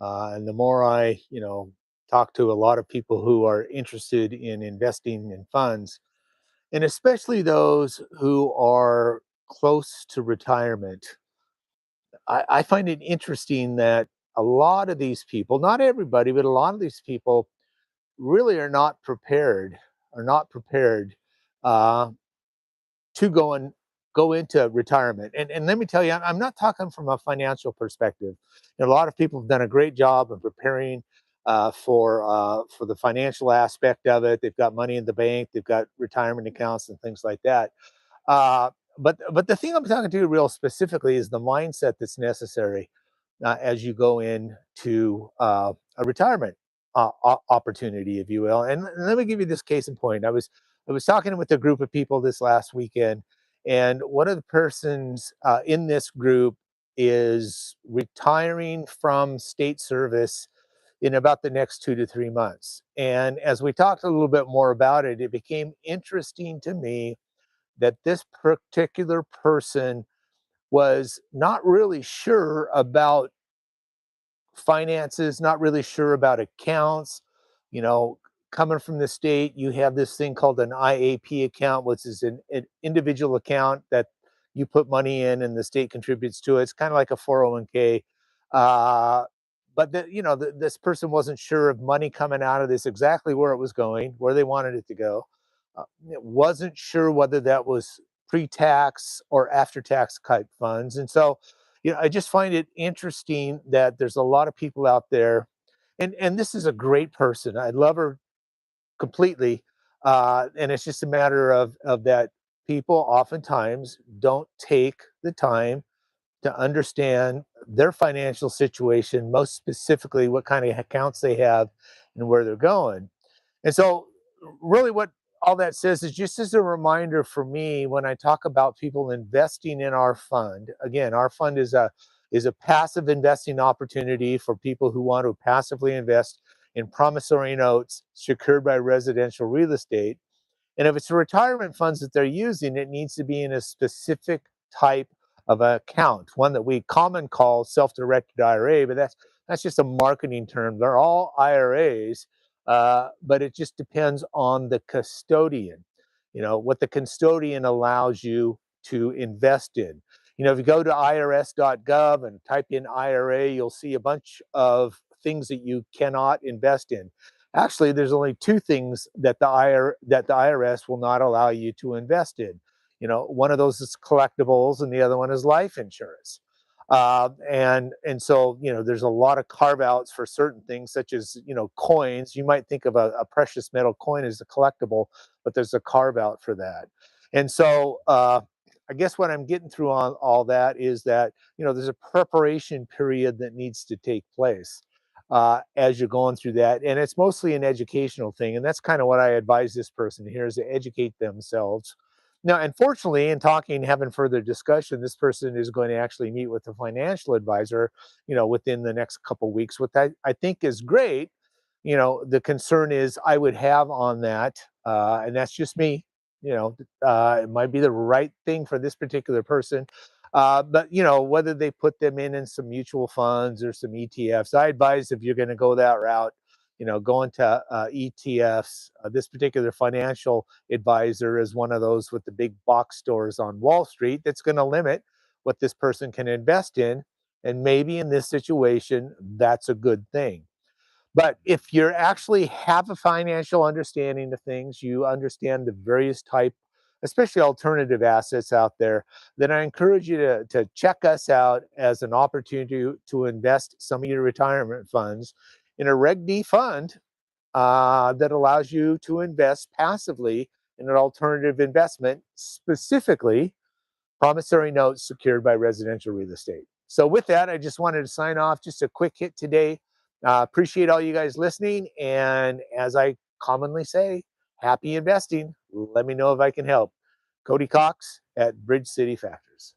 And the more I, talk to a lot of people who are interested in investing in funds, and especially those who are close to retirement, I find it interesting that a lot of these people, not everybody, but a lot of these people really are not prepared uh, to go into retirement. And let me tell you, I'm not talking from a financial perspective. A lot of people have done a great job of preparing for the financial aspect of it. They've got money in the bank, they've got retirement accounts and things like that. Uh, but the thing I'm talking to you real specifically is the mindset that's necessary as you go into a retirement opportunity, if you will. And let me give you this case in point. I was talking with a group of people this last weekend, and one of the persons in this group is retiring from state service in about the next 2 to 3 months. And as we talked a little bit more about it, it became interesting to me that this particular person was not really sure about finances, not really sure about accounts. You know, coming from the state, you have this thing called an IAP account, which is an individual account that you put money in and the state contributes to it. It's kind of like a 401k. Uh, but this person wasn't sure of money coming out of this exactly where it was going, where they wanted it to go. It wasn't sure whether that was pre-tax or after-tax type funds, and so I just find it interesting that there's a lot of people out there, and this is a great person. I love her completely, and it's just a matter of that people oftentimes don't take the time to understand their financial situation, most specifically what kind of accounts they have and where they're going. And so, really, what all that says is just as a reminder for me when I talk about people investing in our fund. Again, our fund is a passive investing opportunity for people who want to passively invest in promissory notes secured by residential real estate. And if it's retirement funds that they're using, it needs to be in a specific type of account, one that we common call self-directed IRA, but that's just a marketing term. They're all IRAs, but it just depends on the custodian. What the custodian allows you to invest in. If you go to irs.gov and type in IRA, you'll see a bunch of things that you cannot invest in. Actually, there's only two things that the IRS will not allow you to invest in. One of those is collectibles, and the other one is life insurance. And so there's a lot of carve outs for certain things, such as coins. You might think of a precious metal coin as a collectible, but there's a carve out for that. And so I guess what I'm getting through on all that is that there's a preparation period that needs to take place as you're going through that. And it's mostly an educational thing. And that's kind of what I advise this person here is to educate themselves. Now, unfortunately, in talking, having further discussion, this person is going to actually meet with a financial advisor, within the next couple weeks, which I think is great. The concern is I would have on that, and that's just me, it might be the right thing for this particular person, but whether they put them in some mutual funds or some ETFs, I advise if you're going to go that route, go into ETFs. This particular financial advisor is one of those with the big box stores on Wall Street that's going to limit what this person can invest in. And maybe in this situation, that's a good thing. But if you actually have a financial understanding of things, you understand the various type, especially alternative assets out there, then I encourage you to check us out as an opportunity to invest some of your retirement funds in a Reg D fund that allows you to invest passively in an alternative investment, specifically promissory notes secured by residential real estate. So, with that, I just wanted to sign off. Just a quick hit today. Appreciate all you guys listening. And as I commonly say, happy investing. Let me know if I can help. Cody Cox at Bridge City Factors.